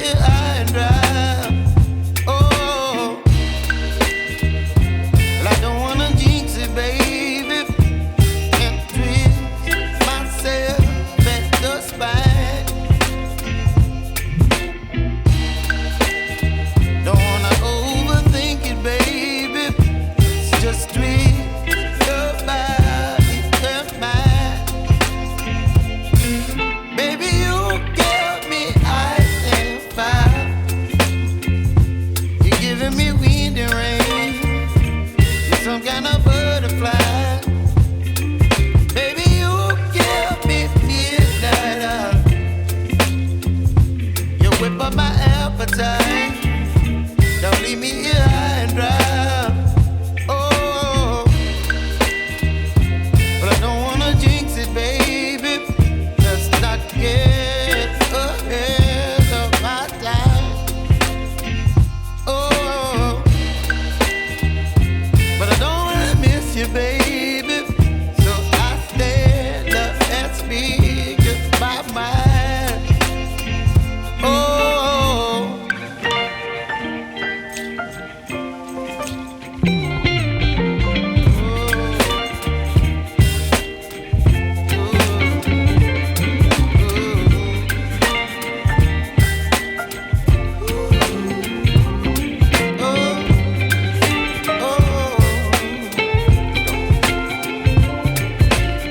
here high and dry. Oh, well, I don't wanna jinx it, baby, and twist myself at the spine. Don't wanna overthink it, baby. It's just twist your body and mine. Baby, you give me ice and fire. You're giving me wind and rain. You're some kind of butterfly. Baby, you give me midnight. You whip up my appetite. Don't leave me here high and dry. Oh, but I don't wanna jinx it, baby. Let's not get ahead of my time. Oh, but I don't wanna miss you, baby. So I stand up and speak my mind. Oh.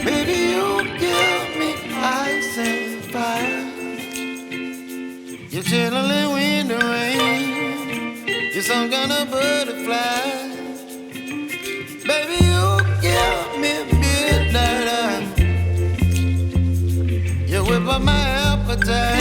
Baby, you give me ice and fire. You're chilling wind and rain. You're some kind of butterfly. Baby, you give me midnight. You whip up my appetite.